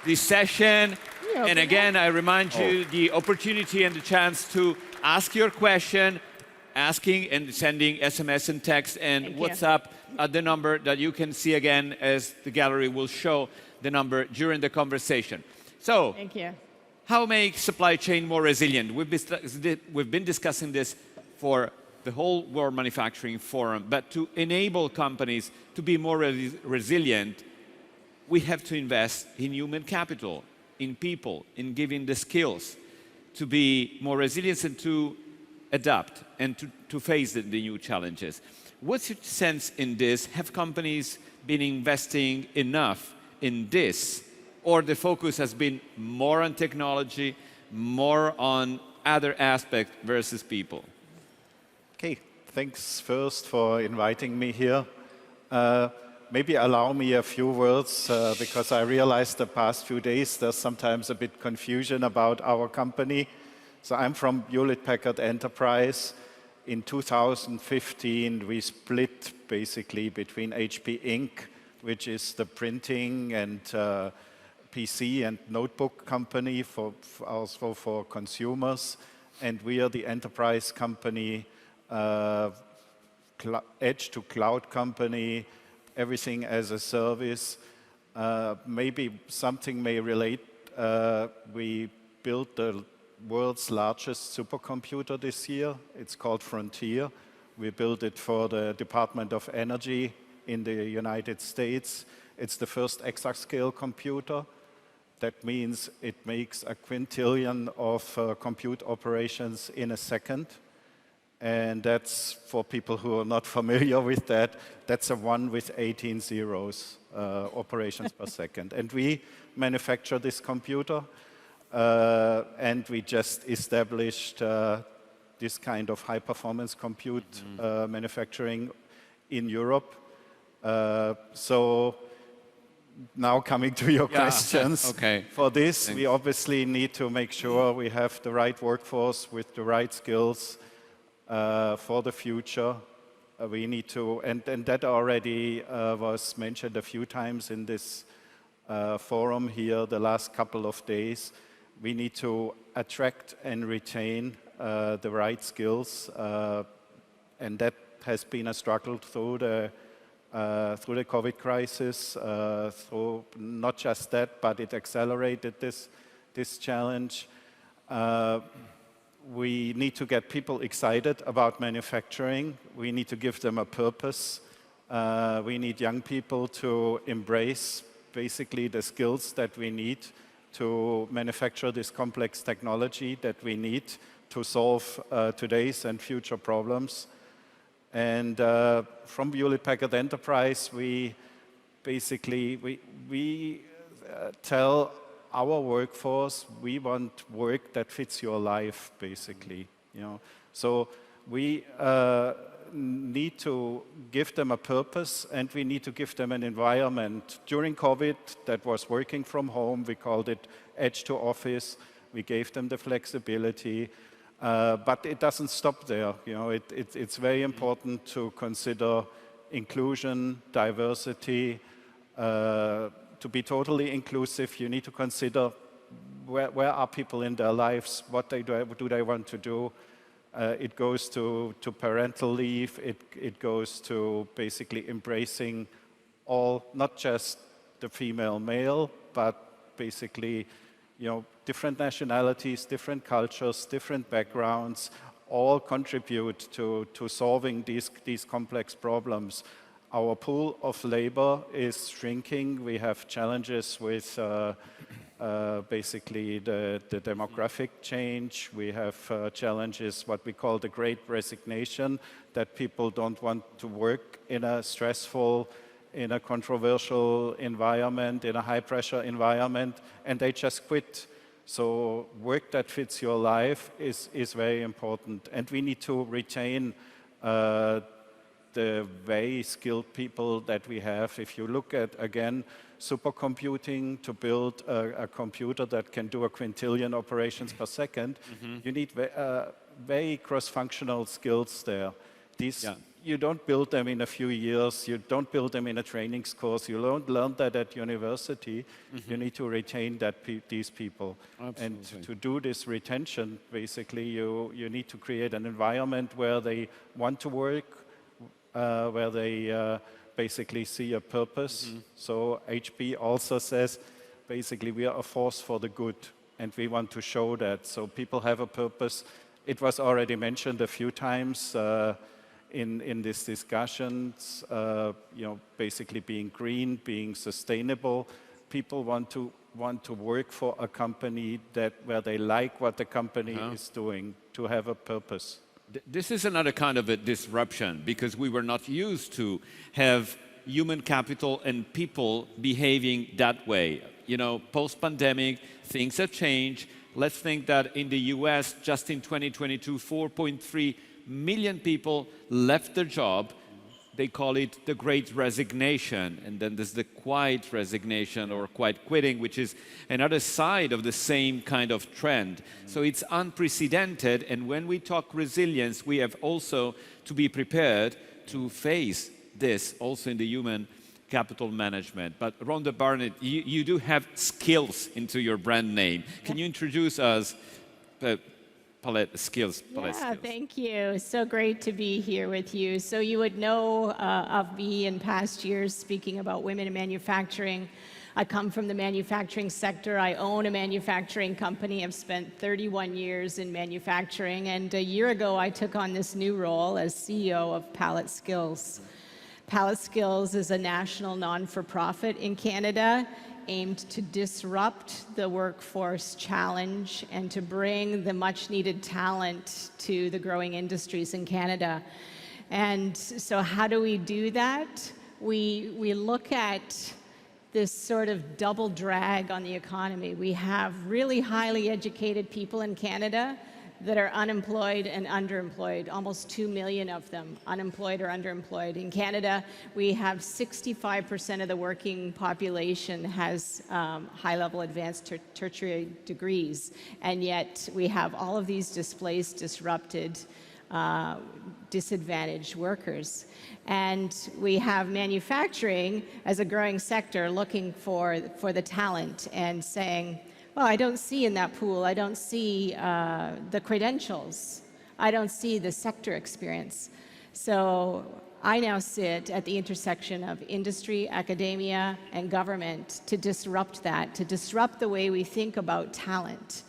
this session. And again, I remind you the opportunity and the chance to ask your question, asking and sending SMS and text and WhatsApp at the number that you can see again as the gallery will show the number during the conversation. So, thank you. How make supply chain more resilient? We've been discussing this for the whole World Manufacturing Forum, but to enable companies to be more resilient, we have to invest in human capital, in people, in giving the skills to be more resilient and to adapt and to face the new challenges. What's your sense in this? Have companies been investing enough in this? Or the focus has been more on technology, more on other aspects versus people? Okay, thanks first for inviting me here. Maybe allow me a few words, because I realized the past few days there's sometimes a bit confusion about our company. So I'm from Hewlett-Packard Enterprise. In 2015, we split basically between HP Inc., which is the printing and PC and notebook company also for consumers, and we are the enterprise company, edge to cloud company, everything as a service. Maybe something may relate. We built the world's largest supercomputer this year. It's called Frontier. We built it for the Department of Energy in the United States. It's the first exascale computer. That means it makes a quintillion of compute operations in a second. And that's, for people who are not familiar with that, that's a 1 with 18 zeros operations per second. And we manufacture this computer, and we just established this kind of high-performance compute manufacturing in Europe. So now coming to your questions. For this, we obviously need to make sure we have the right workforce with the right skills for the future. We need to, and that already was mentioned a few times in this forum here the last couple of days. We need to attract and retain the right skills, and that has been a struggle through the COVID crisis, through not just that, but it accelerated this challenge. We need to get people excited about manufacturing. We need to give them a purpose. We need young people to embrace basically the skills that we need to manufacture this complex technology that we need to solve today's and future problems. And from Hewlett-Packard Enterprise, we basically tell our workforce we want work that fits your life, basically. So we need to give them a purpose, and we need to give them an environment. During COVID, that was working from home. We called it edge to office. We gave them the flexibility. But it doesn't stop there. It's very important to consider inclusion, diversity. To be totally inclusive, you need to consider where are people in their lives, what do they want to do. It goes to parental leave. It goes to basically embracing all, not just the female male, but basically different nationalities, different cultures, different backgrounds, all contribute to solving these complex problems. Our pool of labor is shrinking. We have challenges with basically the demographic change. We have challenges, what we call the Great Resignation, that people don't want to work in a stressful, in a controversial environment, in a high-pressure environment, and they just quit. So work that fits your life is very important. And we need to retain the very skilled people that we have. If you look at, again, supercomputing, to build a computer that can do a quintillion operations per second, you need very cross-functional skills there. These you don't build them in a few years. You don't build them in a training course. You don't learn that at university. You need to retain these people. Absolutely. And to do this retention, basically, you need to create an environment where they want to work, where they basically see a purpose. So HB also says, basically, we are a force for the good, and we want to show that. So people have a purpose. It was already mentioned a few times in these discussions, basically being green, being sustainable. People want to work for a company where they like what the company is doing, to have a purpose. This is another kind of a disruption, because we were not used to have human capital and people behaving that way. Post-pandemic, things have changed. Let's think that in the US, just in 2022, 4.3 million people left their job. They call it the Great Resignation. And then there's the quiet resignation or quiet quitting, which is another side of the same kind of trend. So it's unprecedented. And when we talk resilience, we have also to be prepared to face this also in the human capital management. But Rhonda Barnet, you do have skills into your brand name. Can you introduce us Palette Skills? Thank you. So great to be here with you. So you would know of me in past years speaking about women in manufacturing. I come from the manufacturing sector. I own a manufacturing company. I've spent 31 years in manufacturing. And a year ago, I took on this new role as CEO of Palette Skills. Palette Skills is a national non-for-profit in Canada aimed to disrupt the workforce challenge and to bring the much-needed talent to the growing industries in Canada. And so how do we do that? We look at this sort of double drag on the economy. We have really highly educated people in Canada that are unemployed and underemployed, almost 2 million of them, unemployed or underemployed. In Canada, we have 65% of the working population has high-level advanced tertiary degrees, and yet we have all of these displaced, disrupted, disadvantaged workers. And we have manufacturing as a growing sector looking for the talent and saying, well, I don't see in that pool, I don't see the credentials, I don't see the sector experience. So I now sit at the intersection of industry, academia, and government to disrupt that, to disrupt the way we think about talent.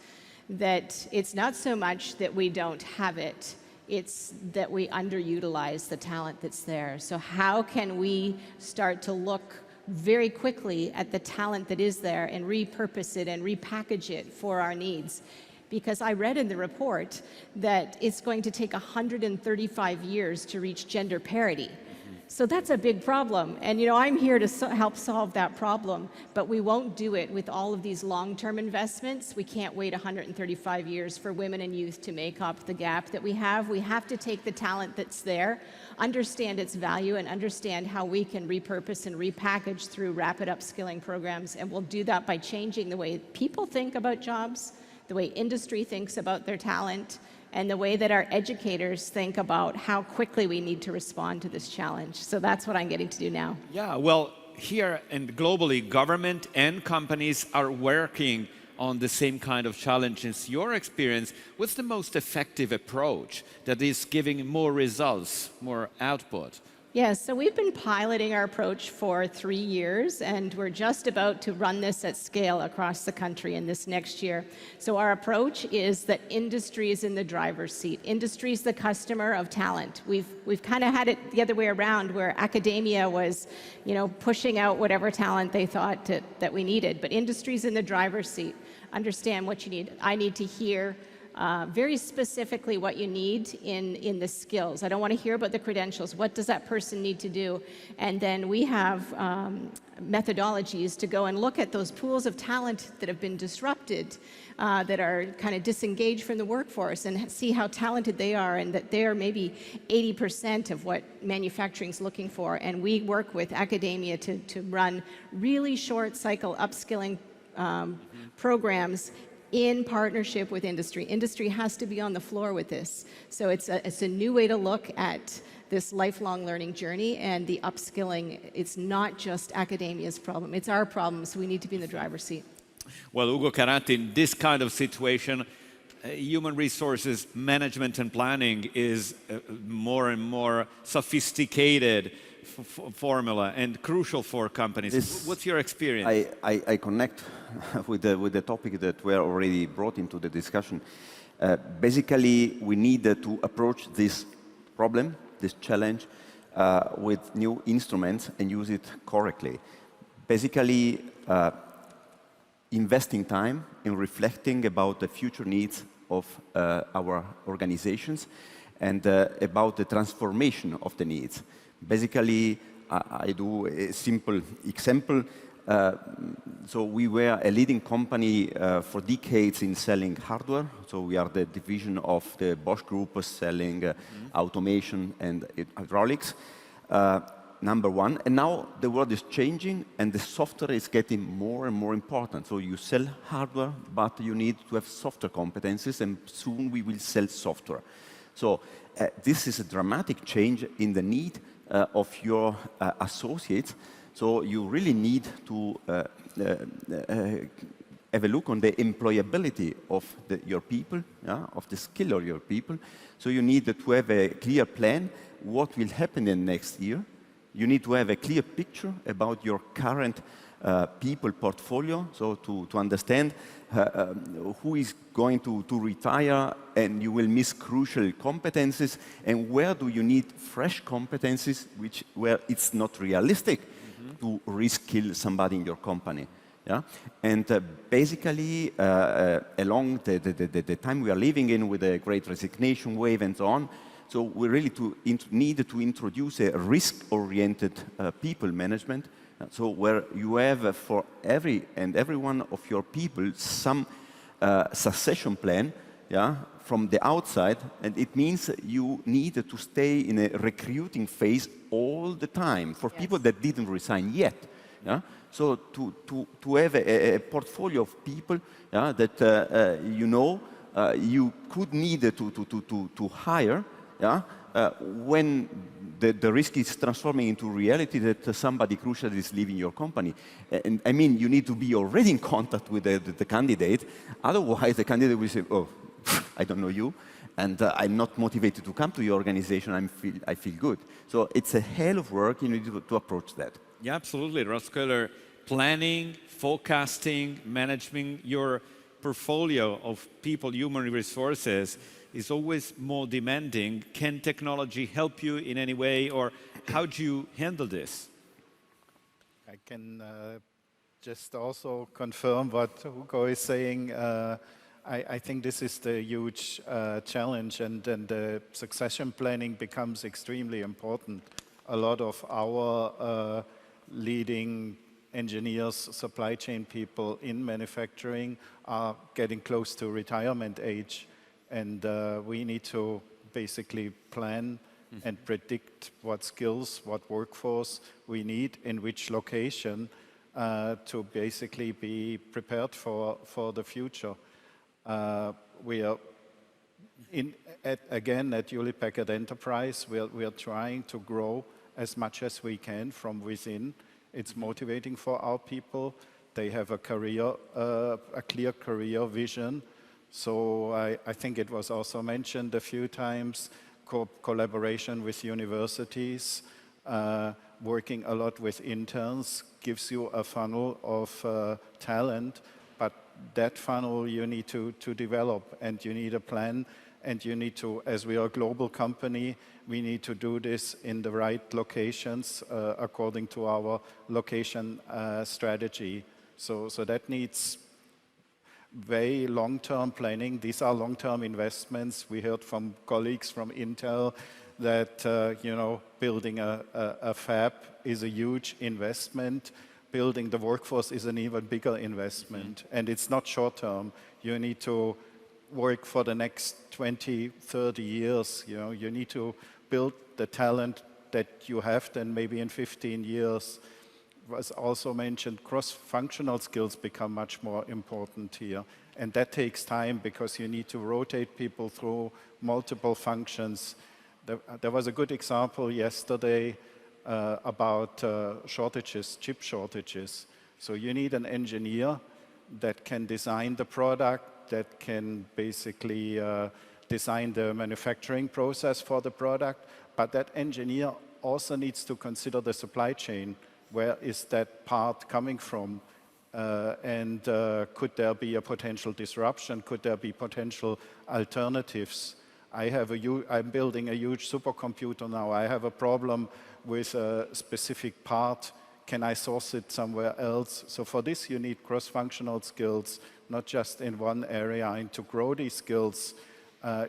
That it's not so much that we don't have it, it's that we underutilize the talent that's there. So how can we start to look very quickly at the talent that is there and repurpose it and repackage it for our needs? Because I read in the report that it's going to take 135 years to reach gender parity. So that's a big problem. And I'm here to help solve that problem, but we won't do it with all of these long-term investments. We can't wait 135 years for women and youth to make up the gap that we have. We have to take the talent that's there, understand its value, and understand how we can repurpose and repackage through rapid upskilling programs. And we'll do that by changing the way people think about jobs, the way industry thinks about their talent, and the way that our educators think about how quickly we need to respond to this challenge. So that's what I'm getting to do now. Yeah, well, here and globally, government and companies are working on the same kind of challenges. Your experience, what's the most effective approach that is giving more results, more output? Yes, so we've been piloting our approach for 3 years, and we're just about to run this at scale across the country in this next year. So our approach is that industry is in the driver's seat. Industry is the customer of talent. We've kind of had it the other way around, where academia was, pushing out whatever talent they thought that we needed. But industry's in the driver's seat. Understand what you need. I need to hear very specifically what you need in the skills. I don't want to hear about the credentials. What does that person need to do? And then we have methodologies to go and look at those pools of talent that have been disrupted, that are kind of disengaged from the workforce, and see how talented they are, and that they are maybe 80% of what manufacturing is looking for. And we work with academia to run really short cycle upskilling programs in partnership with industry. Industry has to be on the floor with this. So it's a new way to look at this lifelong learning journey and the upskilling. It's not just academia's problem, it's our problem, so we need to be in the driver's seat. Well, Ugo Carratti, in this kind of situation, human resources management and planning is more and more sophisticated formula and crucial for companies. What's your experience? I connect with the topic that were already brought into the discussion. Basically, we need to approach this problem, this challenge, with new instruments and use it correctly. Basically, investing time in reflecting about the future needs of our organizations and about the transformation of the needs. Basically, I do a simple example. So we were a leading company for decades in selling hardware. So we are the division of the Bosch Group selling automation and hydraulics. Number one. And now the world is changing and the software is getting more and more important. So you sell hardware, but you need to have software competencies, and soon we will sell software. So this is a dramatic change in the need of your associates. So you really need to have a look on the employability of your people, of the skill of your people. So you need to have a clear plan, what will happen in the next year. You need to have a clear picture about your current people portfolio, so to understand who is going to retire and you will miss crucial competencies, and where do you need fresh competencies where it's not realistic to reskill somebody in your company. Yeah? And basically, along the time we are living in with the great resignation wave and so on, so we really need to introduce a risk-oriented people management. So where you have for every one of your people some succession plan, from the outside, and it means you need to stay in a recruiting phase all the time for people that didn't resign yet. Yeah? So to have a portfolio of people that you could need to hire. When the risk is transforming into reality that somebody crucial is leaving your company. And I mean, you need to be already in contact with the candidate. Otherwise, the candidate will say, oh, I don't know you, and I'm not motivated to come to your organization. I feel good. So it's a hell of work. You need to approach that. Yeah, absolutely. Ross Köhler, planning, forecasting, managing your portfolio of people, human resources, is always more demanding. Can technology help you in any way, or how do you handle this? I can just also confirm what Hugo is saying. I think this is the huge challenge, and the succession planning becomes extremely important. A lot of our leading engineers, supply chain people in manufacturing are getting close to retirement age. And we need to basically plan and predict what skills, what workforce we need in which location to basically be prepared for the future. We are, again, at Hewlett Packard Enterprise, we are trying to grow as much as we can from within. It's motivating for our people. They have a clear career vision. So I think it was also mentioned a few times, collaboration with universities, working a lot with interns gives you a funnel of talent, but that funnel you need to develop, and you need a plan, and you need to, as we are a global company, we need to do this in the right locations according to our location strategy. So that needs very long-term planning. These are long-term investments. We heard from colleagues from Intel that building a fab is a huge investment. Building the workforce is an even bigger investment, and it's not short-term. You need to work for the next 20, 30 years. You need to build the talent that you have then maybe in 15 years. Was also mentioned, cross-functional skills become much more important here. And that takes time because you need to rotate people through multiple functions. There was a good example yesterday about shortages, chip shortages. So you need an engineer that can design the product, that can basically design the manufacturing process for the product, but that engineer also needs to consider the supply chain. Where is that part coming from? And could there be a potential disruption? Could there be potential alternatives? I'm building a huge supercomputer now. I have a problem with a specific part. Can I source it somewhere else? So for this, you need cross-functional skills, not just in one area. And to grow these skills,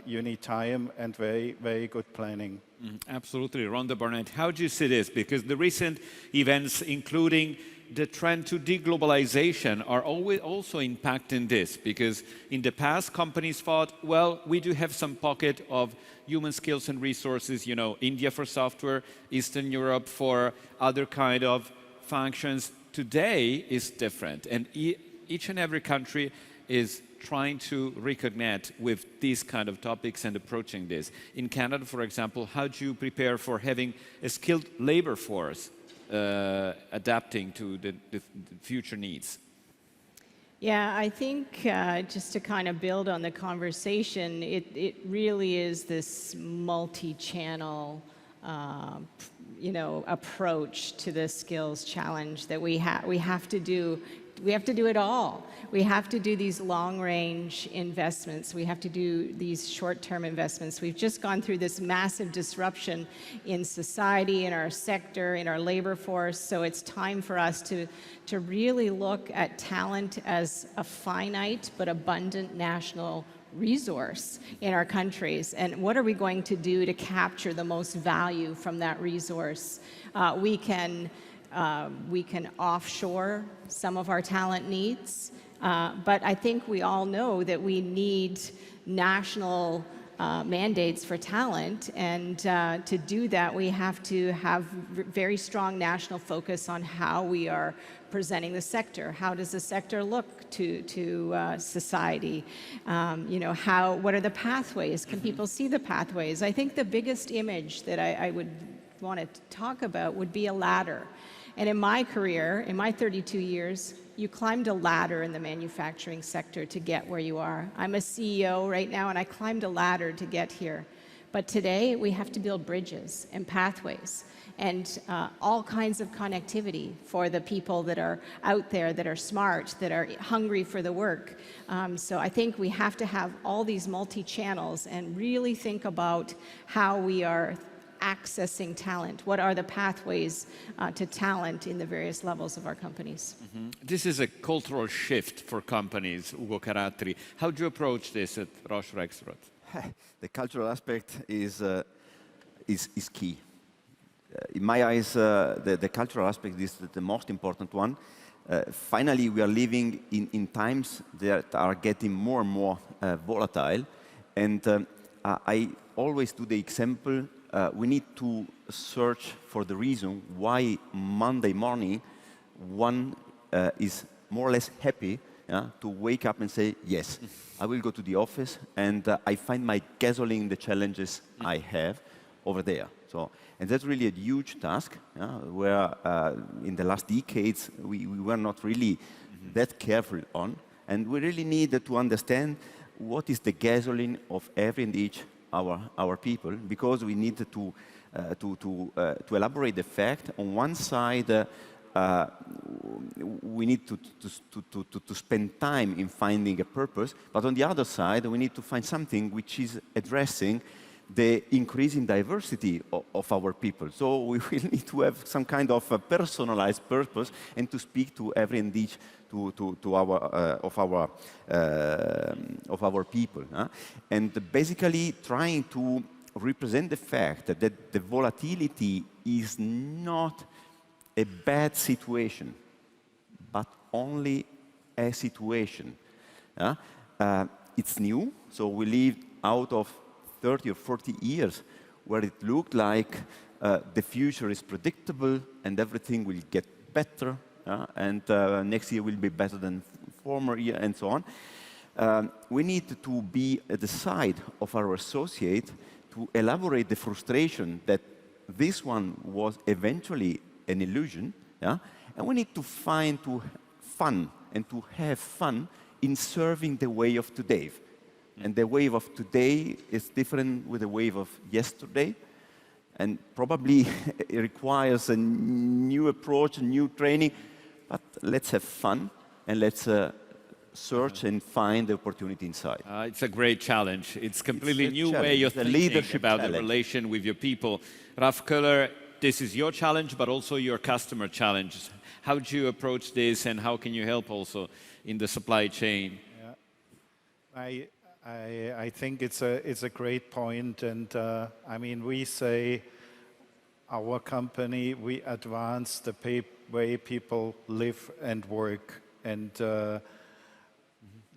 you need time and very, very good planning. Absolutely. Rhonda Barnet, how do you see this? Because the recent events, including the trend to deglobalization, are always also impacting this. Because in the past, companies thought, well, we do have some pocket of human skills and resources, you know, India for software, Eastern Europe for other kind of functions. Today is different. And each and every country is trying to reconnect with these kind of topics and approaching this. In Canada, for example, how do you prepare for having a skilled labor force adapting to the future needs? Yeah, I think just to kind of build on the conversation, it really is this multi-channel approach to the skills challenge that we have to do. We have to do it all. We have to do these long-range investments. We have to do these short-term investments. We've just gone through this massive disruption in society, in our sector, in our labor force. So it's time for us to really look at talent as a finite but abundant national resource in our countries, and what are we going to do to capture the most value from that resource? We can offshore some of our talent needs, but I think we all know that we need national mandates for talent, and to do that we have to have very strong national focus on how we are presenting the sector. How does the sector look to society? What are the pathways? Can people see the pathways? I think the biggest image that I would want to talk about would be a ladder. And in my career, in my 32 years, you climbed a ladder in the manufacturing sector to get where you are. I'm a CEO right now, and I climbed a ladder to get here. But today, we have to build bridges and pathways and all kinds of connectivity for the people that are out there, that are smart, that are hungry for the work. So I think we have to have all these multi-channels and really think about how we are accessing talent. What are the pathways to talent in the various levels of our companies? This is a cultural shift for companies, Ugo Caratri. How do you approach this at Roche Rexroth? The cultural aspect is key. In my eyes, the cultural aspect is the most important one. Finally, we are living in times that are getting more and more volatile. And I always do the example, we need to search for the reason why Monday morning one is more or less happy to wake up and say, yes, I will go to the office and I find my gasoline in the challenges I have over there. So, and that's really a huge task, where in the last decades we were not really that careful on. And we really need to understand what is the gasoline of every and each our people, because we need to elaborate the fact. On one side, we need to spend time in finding a purpose, but on the other side, we need to find something which is addressing the increasing diversity of our people. So we will need to have some kind of a personalized purpose and to speak to every and each of our people. And basically trying to represent the fact that the volatility is not a bad situation, but only a situation. It's new, so we lived out of 30 or 40 years where it looked like the future is predictable and everything will get better, and next year will be better than former year, and so on. We need to be at the side of our associate to to elaborate the frustration that this one was eventually an illusion, yeah? And we need to find fun and to have fun in serving the way of today. And the wave of today is different with the wave of yesterday, and probably it requires a new approach, a new training, but let's have fun and let's search and find the opportunity inside. It's a great challenge. It's completely It's a new challenge. way of It's a thinking leadership about the challenge. relation with your people. Ralph Köhler, this is your challenge, but also your customer challenge. How do you approach this, and how can you help also in the supply chain? I think it's a great point, and I mean, we say our company, we advance the way people live and work, and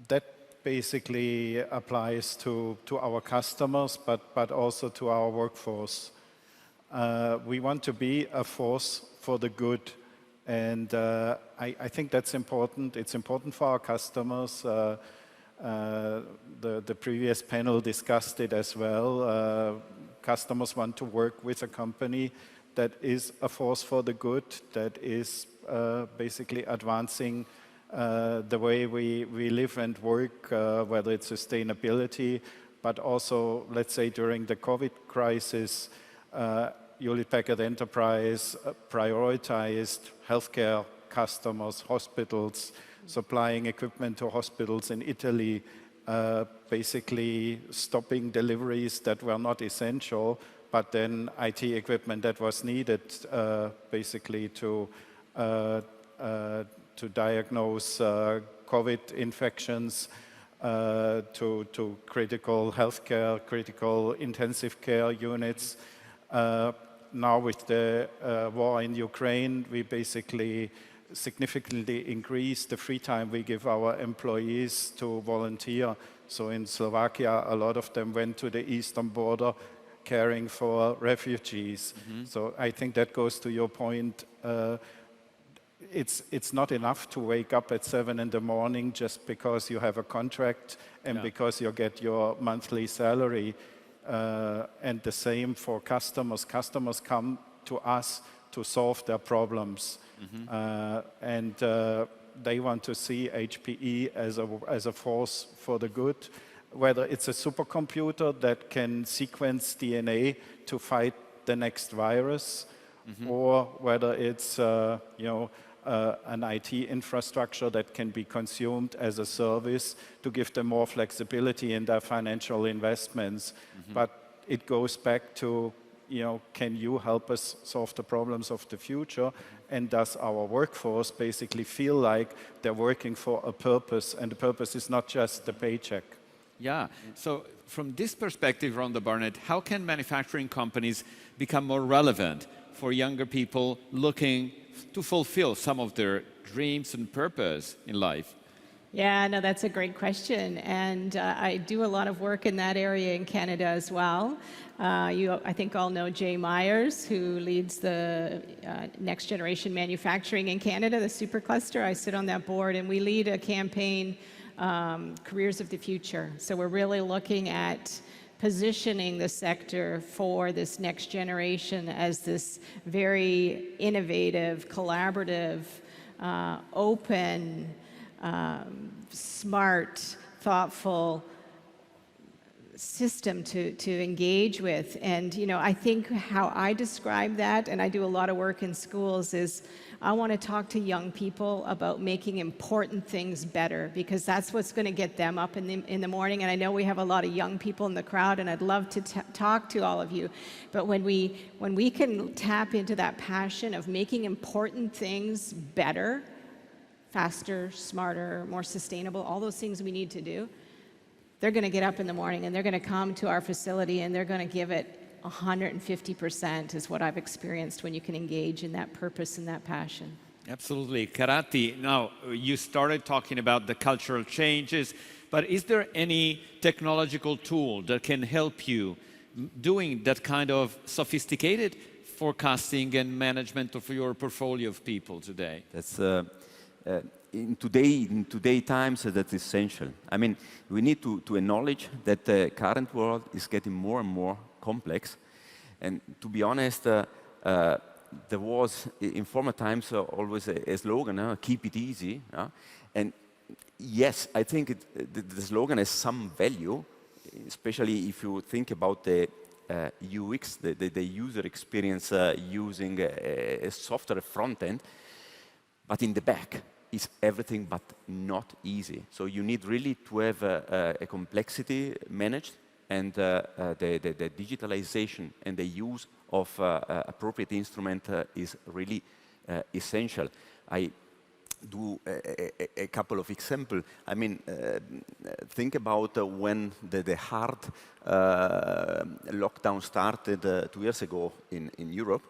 that basically applies to our customers, but also to our workforce. We want to be a force for the good, and I think that's important. It's important for our customers. The previous panel discussed it as well. Customers want to work with a company that is a force for the good, that is basically advancing the way we live and work, whether it's sustainability, but also, let's say, during the COVID crisis, Hewlett-Packard Enterprise prioritized healthcare customers, hospitals, supplying equipment to hospitals in Italy, basically stopping deliveries that were not essential, but then IT equipment that was needed basically to diagnose COVID infections, to critical healthcare, critical intensive care units. Now with the war in Ukraine, we basically significantly increase the free time we give our employees to volunteer. So in Slovakia, a lot of them went to the eastern border caring for refugees. So I think that goes to your point. It's not enough to wake up at 7 in the morning just because you have a contract and because you get your monthly salary. And the same for customers. Customers come to us to solve their problems. And they want to see HPE as a force for the good, whether it's a supercomputer that can sequence DNA to fight the next virus, or whether it's an IT infrastructure that can be consumed as a service to give them more flexibility in their financial investments. But it goes back to, can you help us solve the problems of the future? And does our workforce basically feel like they're working for a purpose, and the purpose is not just the paycheck? Yeah. So from this perspective, Rhonda Barnet, how can manufacturing companies become more relevant for younger people looking to fulfill some of their dreams and purpose in life? Yeah, no, that's a great question. And I do a lot of work in that area in Canada as well. I think all know Jay Myers, who leads the next generation manufacturing in Canada, the supercluster. I sit on that board, and we lead a campaign, Careers of the Future. So we're really looking at positioning the sector for this next generation as this very innovative, collaborative, open, smart, thoughtful system to engage with. And I think how I describe that, and I do a lot of work in schools, is I want to talk to young people about making important things better, because that's what's going to get them up in the morning. And I know we have a lot of young people in the crowd, and I'd love to talk to all of you. But when we can tap into that passion of making important things better, faster, smarter, more sustainable, all those things we need to do, they're going to get up in the morning and they're going to come to our facility and they're going to give it 150% is what I've experienced when you can engage in that purpose and that passion. Absolutely. Karati, now you started talking about the cultural changes, but is there any technological tool that can help you doing that kind of sophisticated forecasting and management of your portfolio of people today? That's in today times, that's essential. I mean, we need to acknowledge that the current world is getting more and more complex. And to be honest, there was, in former times, always a slogan, keep it easy. And yes, I think the slogan has some value, especially if you think about the UX, the user experience using a software front end. But in the back, is everything but not easy. So you need really to have a complexity managed, and the digitalization and the use of appropriate instrument is really essential. I do a couple of examples. I mean, think about when the hard lockdown started 2 years ago in Europe,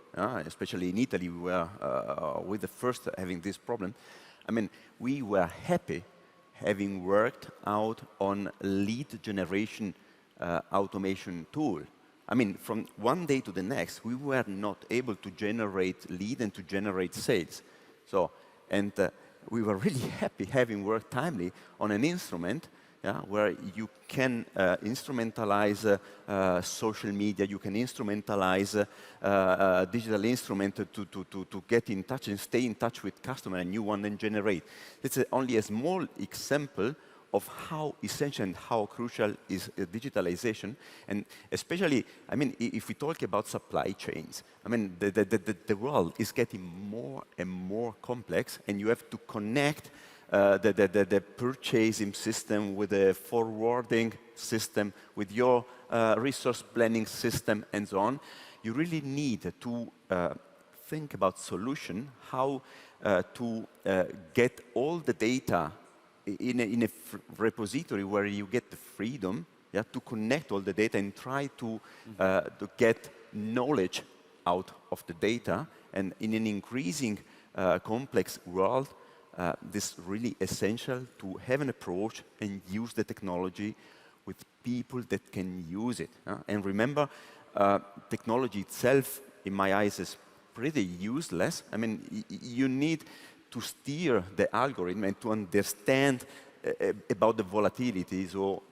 especially in Italy. We were the first having this problem. I mean, we were happy having worked out on lead generation automation tool. I mean, from one day to the next, we were not able to generate lead and to generate sales. So, and we were really happy having worked timely on an instrument where you can instrumentalize social media, you can instrumentalize digital instrument to get in touch and stay in touch with customer, and you want and generate. It's only a small example of how essential and how crucial is digitalization. And especially, I mean, if we talk about supply chains, I mean, the world is getting more and more complex, and you have to connect the purchasing system with the forwarding system, with your resource planning system, and so on. You really need to think about solution, how to get all the data in a repository where you get the freedom to connect all the data and try to get knowledge out of the data. And in an increasing complex world, this is really essential to have an approach and use the technology with people that can use it. And remember, technology itself, in my eyes, is pretty useless. I mean, you need to steer the algorithm and to understand about the volatility. So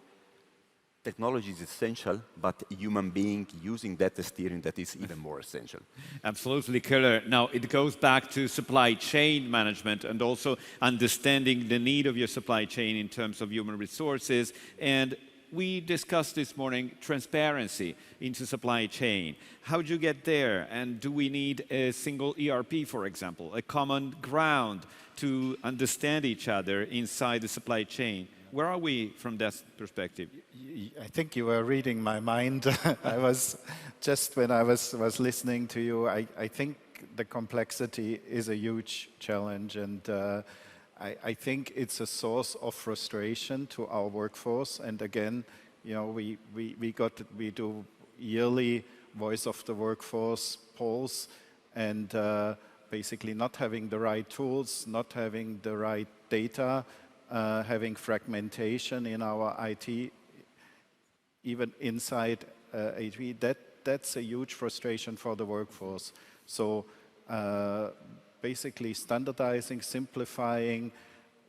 technology is essential, but human being using data steering, that is even more essential. Absolutely, Keller. Now, it goes back to supply chain management and also understanding the need of your supply chain in terms of human resources. And we discussed this morning transparency into supply chain. How do you get there? And do we need a single ERP, for example, a common ground to understand each other inside the supply chain? Where are we from that perspective? I think you were reading my mind. I was just when I was listening to you, I think the complexity is a huge challenge, and I think it's a source of frustration to our workforce. And again, you know, we do yearly voice of the workforce polls, and basically not having the right tools, not having the right data, having fragmentation in our IT, even inside HP, that's a huge frustration for the workforce. So basically standardizing, simplifying.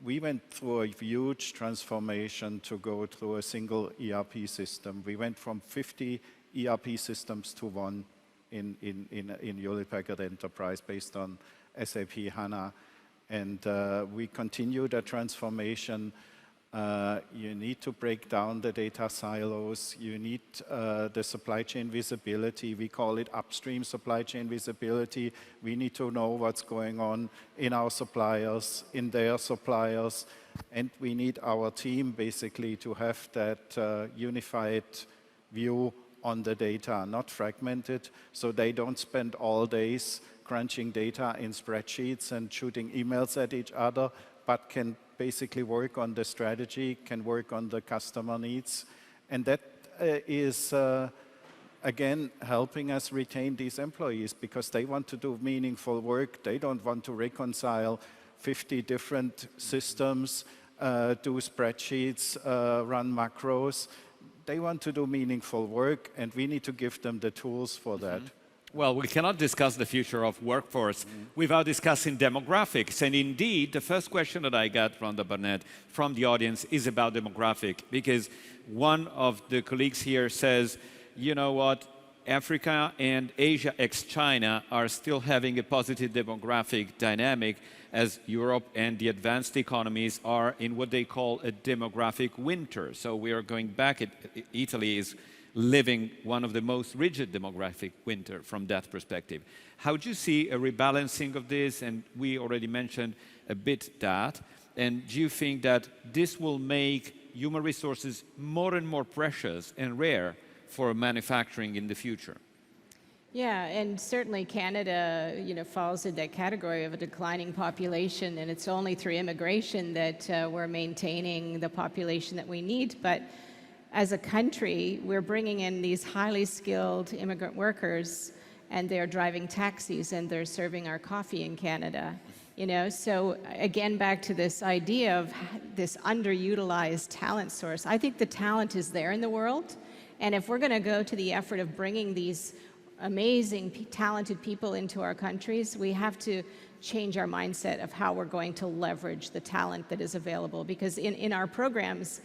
We went through a huge transformation to go through a single ERP system. We went from 50 ERP systems to one in Hewlett Packard Enterprise based on SAP HANA. And we continue the transformation. You need to break down the data silos. You need the supply chain visibility. We call it upstream supply chain visibility. We need to know what's going on in our suppliers, in their suppliers. And we need our team basically to have that unified view on the data, not fragmented, so they don't spend all days crunching data in spreadsheets and shooting emails at each other, but can basically work on the strategy, can work on the customer needs. And that is, again, helping us retain these employees because they want to do meaningful work. They don't want to reconcile 50 different systems, do spreadsheets, run macros. They want to do meaningful work, and we need to give them the tools for that. Well, we cannot discuss the future of workforce without discussing demographics. And indeed, the first question that I got, Rhonda Barnet, from the audience is about demographic, because one of the colleagues here says, you know what, Africa and Asia ex-China are still having a positive demographic dynamic, as Europe and the advanced economies are in what they call a demographic winter. So we are going back. Italy is living one of the most rigid demographic winter from that perspective. How do you see a rebalancing of this? And we already mentioned a bit that. And do you think that this will make human resources more and more precious and rare for manufacturing in the future? Yeah, and certainly Canada, falls in that category of a declining population, and it's only through immigration that we're maintaining the population that we need. But as a country, we're bringing in these highly skilled immigrant workers, and they're driving taxis and they're serving our coffee in Canada. So again, back to this idea of this underutilized talent source. I think the talent is there in the world, and if we're going to go to the effort of bringing these amazing, talented people into our countries, we have to change our mindset of how we're going to leverage the talent that is available. Because in our programs,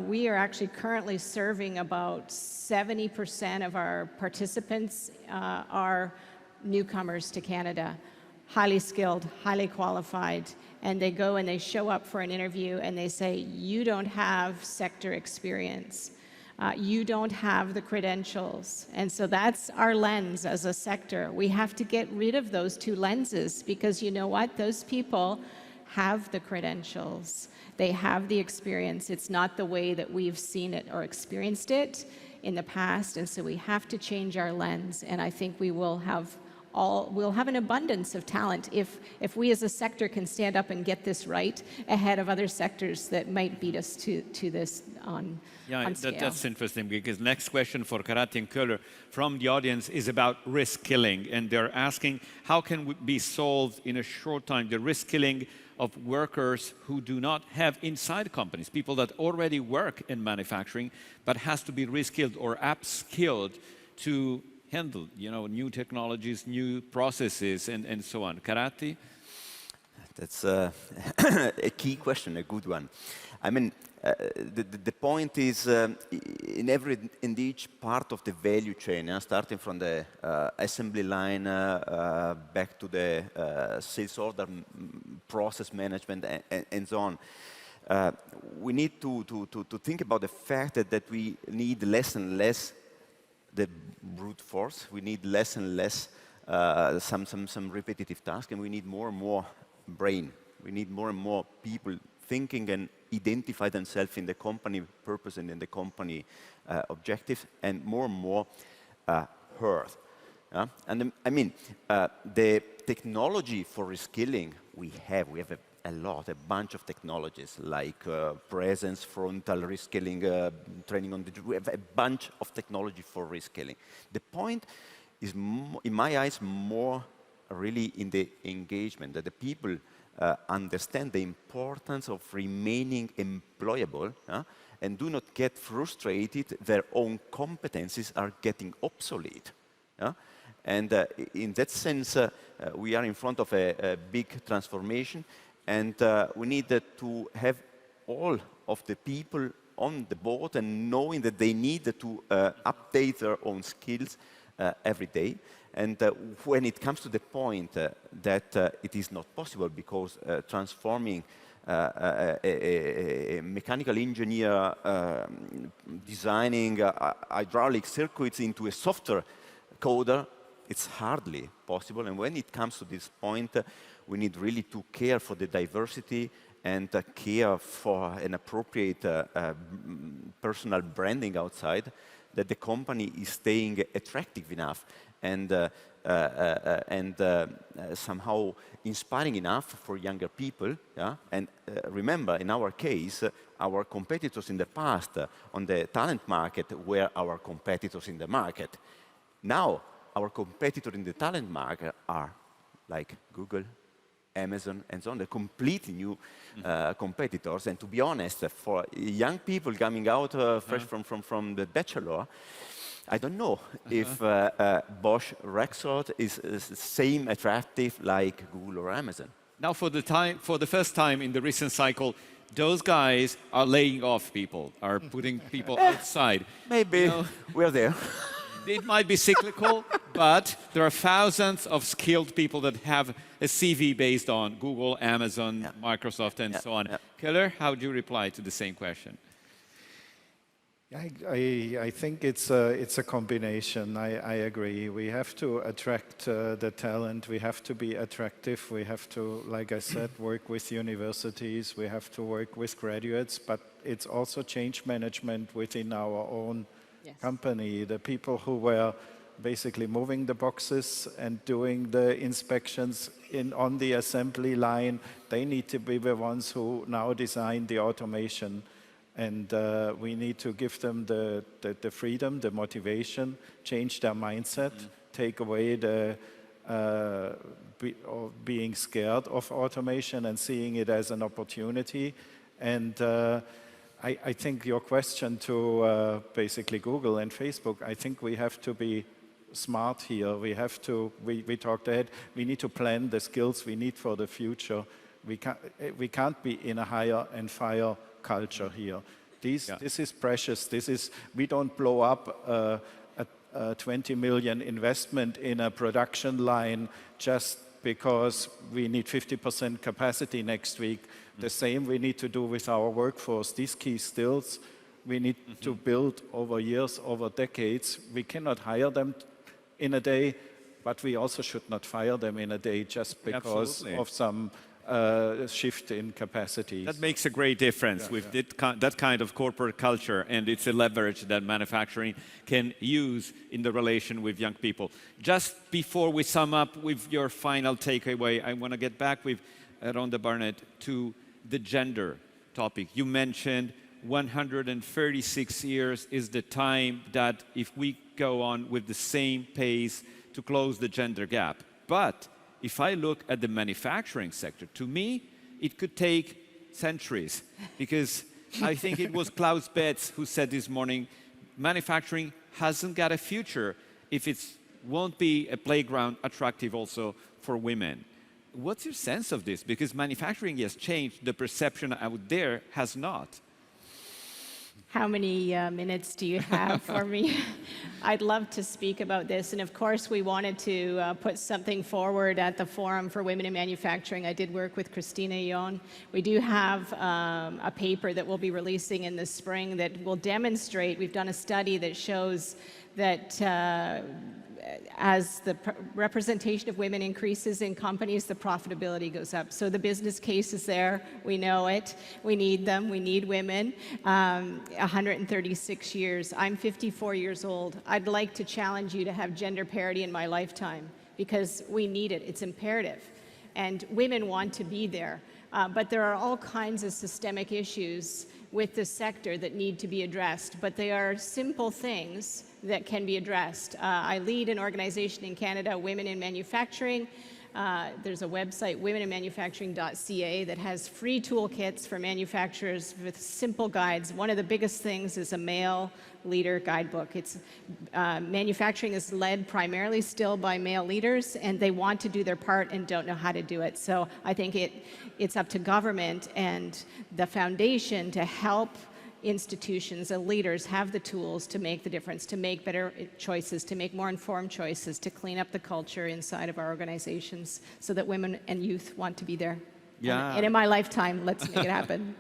we are actually currently serving about 70% of our participants are newcomers to Canada, highly skilled, highly qualified, and they go and they show up for an interview and they say, you don't have sector experience. You don't have the credentials. And so that's our lens as a sector. We have to get rid of those two lenses, because you know what? Those people have the credentials. They have the experience. It's not the way that we've seen it or experienced it in the past. And so we have to change our lens. And I think we'll have an abundance of talent if we as a sector can stand up and get this right ahead of other sectors that might beat us to this on scale. That's interesting, because next question for Karate and Köhler from the audience is about risk killing, and they're asking how can it be solved in a short time, the risk killing of workers who do not have inside companies, people that already work in manufacturing but has to be reskilled or upskilled to handle, new technologies, new processes, and so on. Karate? That's a key question, a good one. I mean, the point is, in each part of the value chain, starting from the assembly line back to the sales order process management and so on, we need to think about the fact that we need less and less the brute force. We need less and less some repetitive tasks, and we need more and more brain. We need more and more people thinking and identify themselves in the company purpose and in the company objectives, and more heard. And I mean, the technology for reskilling we have a bunch of technologies like presence, frontal reskilling, training on the. We have a bunch of technology for reskilling. The point is, in my eyes, more really in the engagement, that the people understand the importance of remaining employable and do not get frustrated their own competencies are getting obsolete. And in that sense, we are in front of a big transformation. And we need to have all of the people on the board and knowing that they need to update their own skills every day. And when it comes to the point that it is not possible because transforming a mechanical engineer designing hydraulic circuits into a software coder, it's hardly possible. And when it comes to this point, we need really to care for the diversity and care for an appropriate personal branding outside, that the company is staying attractive enough and somehow inspiring enough for younger people. And remember, in our case, our competitors in the past on the talent market were our competitors in the market. Now, our competitors in the talent market are like Google, Amazon, and so on. They're completely new competitors. And to be honest, for young people coming out fresh from the bachelor, I don't know if Bosch Rexroth is the same attractive like Google or Amazon. Now, for the first time in the recent cycle, those guys are laying off people, are putting people outside. Maybe we're there. it might be cyclical, but there are thousands of skilled people that have a CV based on Google, Amazon, Microsoft, and so on. Keller, how would you reply to the same question? I think it's a combination. I agree. We have to attract the talent. We have to be attractive. We have to, like I said, work with universities. We have to work with graduates. But it's also change management within our own company. The people who were basically moving the boxes and doing the inspections on the assembly line, they need to be the ones who now design the automation. And we need to give them the freedom, the motivation, change their mindset, take away the being scared of automation and seeing it as an opportunity. And I think your question to basically Google and Facebook, I think we have to be smart here. We have to, we talked ahead, we need to plan the skills we need for the future. We can't be in a hire and fire culture here. This is precious. We don't blow up a 20 million investment in a production line just because we need 50% capacity next week. The same we need to do with our workforce. These key skills we need to build over years, over decades. We cannot hire them in a day, but we also should not fire them in a day just because of some shift in capacity. That makes a great difference with that kind of corporate culture, and it's a leverage that manufacturing can use in the relation with young people. Just before we sum up with your final takeaway, I want to get back with Rhonda Barnet to the gender topic. You mentioned 136 years is the time that if we go on with the same pace to close the gender gap. But if I look at the manufacturing sector, to me, it could take centuries, because I think it was Klaus Betz who said this morning, manufacturing hasn't got a future if it won't be a playground attractive also for women. What's your sense of this? Because manufacturing has changed, the perception out there has not. How many minutes do you have for me? I'd love to speak about this. And of course, we wanted to put something forward at the Forum for Women in Manufacturing. I did work with Christina Yon. We do have a paper that we'll be releasing in the spring that will demonstrate, we've done a study that shows that as the representation of women increases in companies, the profitability goes up. So the business case is there. We know it. We need them. We need women. 136 years. I'm 54 years old. I'd like to challenge you to have gender parity in my lifetime, because we need it. It's imperative. And women want to be there. But there are all kinds of systemic issues with this sector that need to be addressed. But they are simple things that can be addressed. I lead an organization in Canada, Women in Manufacturing. There's a website, womeninmanufacturing.ca, that has free toolkits for manufacturers with simple guides. One of the biggest things is a male leader guidebook. It's manufacturing is led primarily still by male leaders, and they want to do their part and don't know how to do it. So I think it's up to government and the foundation to help institutions and leaders have the tools to make the difference, to make better choices, to make more informed choices, to clean up the culture inside of our organizations so that women and youth want to be there. Yeah. And in my lifetime, let's make it happen.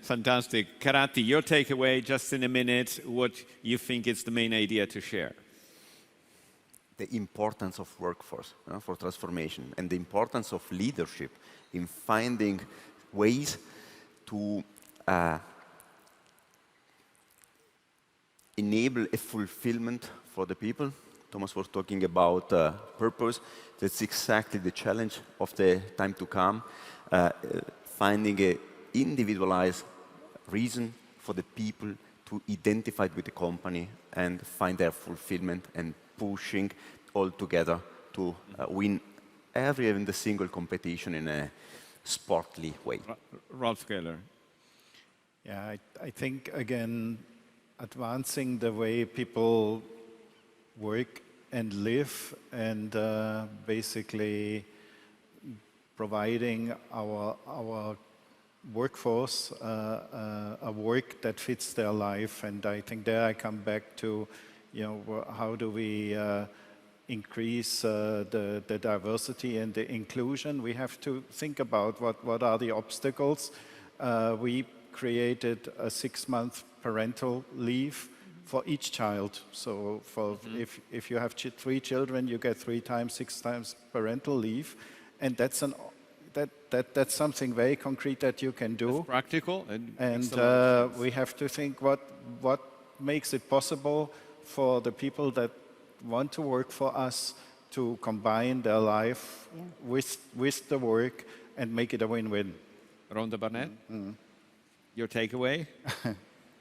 Fantastic. Karati, your takeaway just in a minute, what you think is the main idea to share? The importance of workforce for transformation, and the importance of leadership in finding ways to enable a fulfillment for the people. Thomas was talking about purpose. That's exactly the challenge of the time to come. Finding an individualized reason for the people to identify with the company and find their fulfillment, and pushing all together to win every and the single competition in a sportly way. Ralph Keller. Yeah, I think, again, advancing the way people work and live, and basically providing our workforce a work that fits their life. And I think there I come back to you know, how do we increase the diversity and the inclusion? We have to think about what are the obstacles. We created a 6-month parental leave for each child. So for if you have 3 children, you get 3 times, 6 times parental leave, and that's that's something very concrete that you can do. It's practical And we have to think what makes it possible for the people that want to work for us to combine their life with the work and make it a win-win. Rhonda Barnet, your takeaway?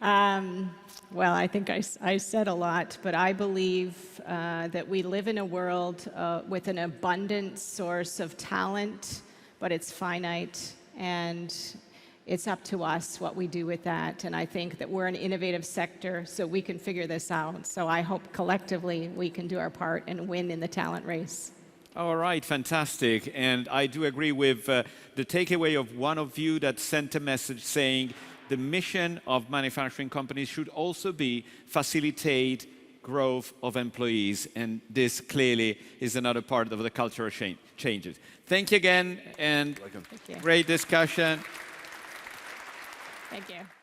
Well, I think I said a lot, but I believe that we live in a world with an abundant source of talent, but it's finite, and it's up to us what we do with that. And I think that we're an innovative sector, so we can figure this out. So I hope collectively we can do our part and win in the talent race. All right, fantastic. And I do agree with the takeaway of one of you that sent a message saying the mission of manufacturing companies should also be facilitate growth of employees. And this clearly is another part of the cultural changes. Thank you again, and Thank you. great discussion. Thank you.